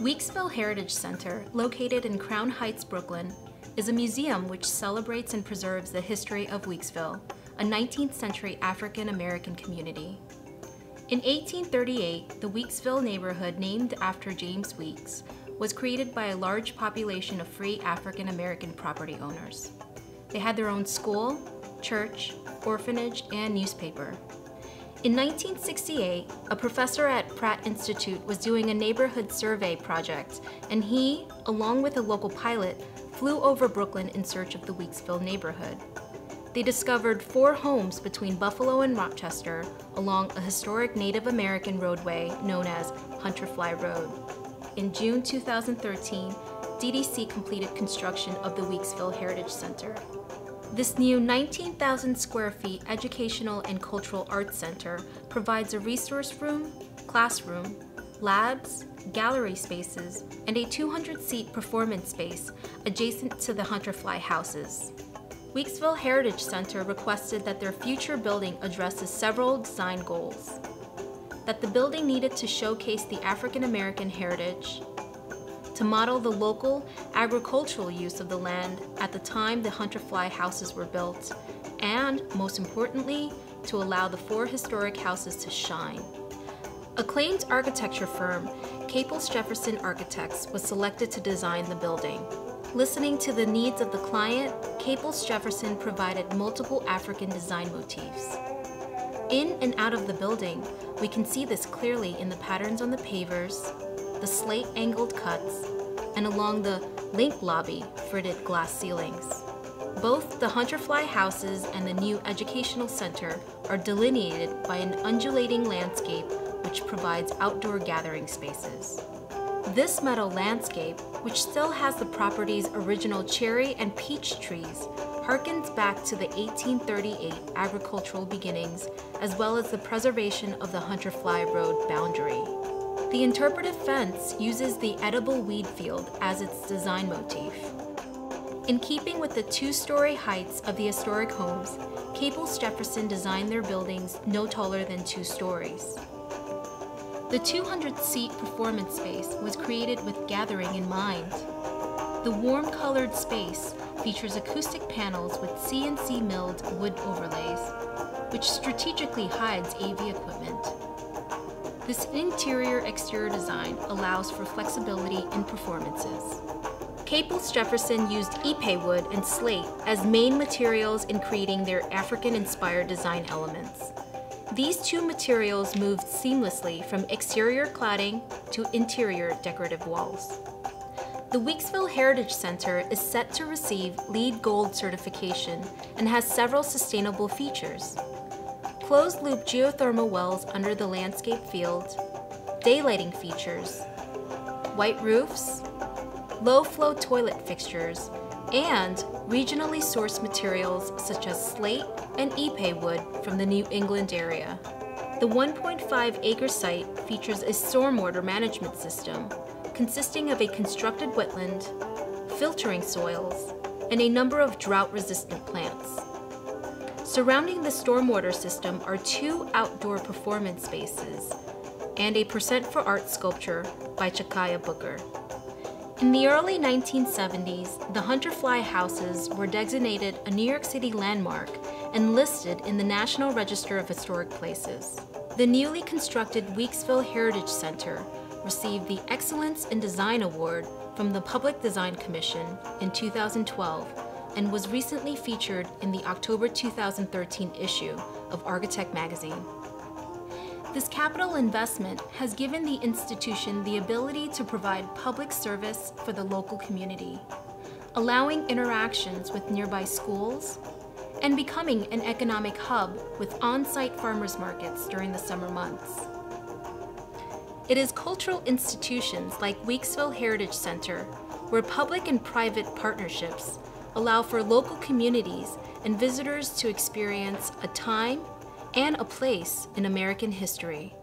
Weeksville Heritage Center, located in Crown Heights, Brooklyn, is a museum which celebrates and preserves the history of Weeksville, a 19th century African American community. In 1838, the Weeksville neighborhood, named after James Weeks, was created by a large population of free African American property owners. They had their own school, church, orphanage, and newspaper. In 1968, a professor at Pratt Institute was doing a neighborhood survey project, and he, along with a local pilot, flew over Brooklyn in search of the Weeksville neighborhood. They discovered 4 homes between Buffalo and Rochester along a historic Native American roadway known as Hunterfly Road. In June 2013, DDC completed construction of the Weeksville Heritage Center. This new 19,000 square feet educational and cultural arts center provides a resource room, classroom, labs, gallery spaces, and a 200-seat performance space adjacent to the Hunterfly houses. Weeksville Heritage Center requested that their future building addresses several design goals. That the building needed to showcase the African American heritage, to model the local agricultural use of the land at the time the Hunterfly houses were built, and, most importantly, to allow the 4 historic houses to shine. Acclaimed architecture firm Caples Jefferson Architects was selected to design the building. Listening to the needs of the client, Caples Jefferson provided multiple African design motifs. In and out of the building, we can see this clearly in the patterns on the pavers, the slate angled cuts, and along the link lobby fritted glass ceilings. Both the Hunterfly houses and the new educational center are delineated by an undulating landscape which provides outdoor gathering spaces. This meadow landscape, which still has the property's original cherry and peach trees, harkens back to the 1838 agricultural beginnings, as well as the preservation of the Hunterfly Road boundary. The interpretive fence uses the edible weed field as its design motif. In keeping with the 2-story heights of the historic homes, Caples Jefferson designed their buildings no taller than 2 stories. The 200-seat performance space was created with gathering in mind. The warm-colored space features acoustic panels with CNC milled wood overlays, which strategically hides AV equipment. This interior-exterior design allows for flexibility in performances. Caples Jefferson used ipe wood and slate as main materials in creating their African-inspired design elements. These 2 materials moved seamlessly from exterior cladding to interior decorative walls. The Weeksville Heritage Center is set to receive LEED Gold certification and has several sustainable features. Closed-loop geothermal wells under the landscape field, daylighting features, white roofs, low-flow toilet fixtures, and regionally sourced materials such as slate and ipe wood from the New England area. The 1.5-acre site features a stormwater management system consisting of a constructed wetland, filtering soils, and a number of drought-resistant plants. Surrounding the stormwater system are 2 outdoor performance spaces and a Percent for Art sculpture by Chakaya Booker. In the early 1970s, the Hunterfly houses were designated a New York City landmark and listed in the National Register of Historic Places. The newly constructed Weeksville Heritage Center received the Excellence in Design Award from the Public Design Commission in 2012 and was recently featured in the October 2013 issue of Architect magazine. This capital investment has given the institution the ability to provide public service for the local community, allowing interactions with nearby schools, and becoming an economic hub with on-site farmers markets during the summer months. It is cultural institutions like Weeksville Heritage Center where public and private partnerships allow for local communities and visitors to experience a time and a place in American history.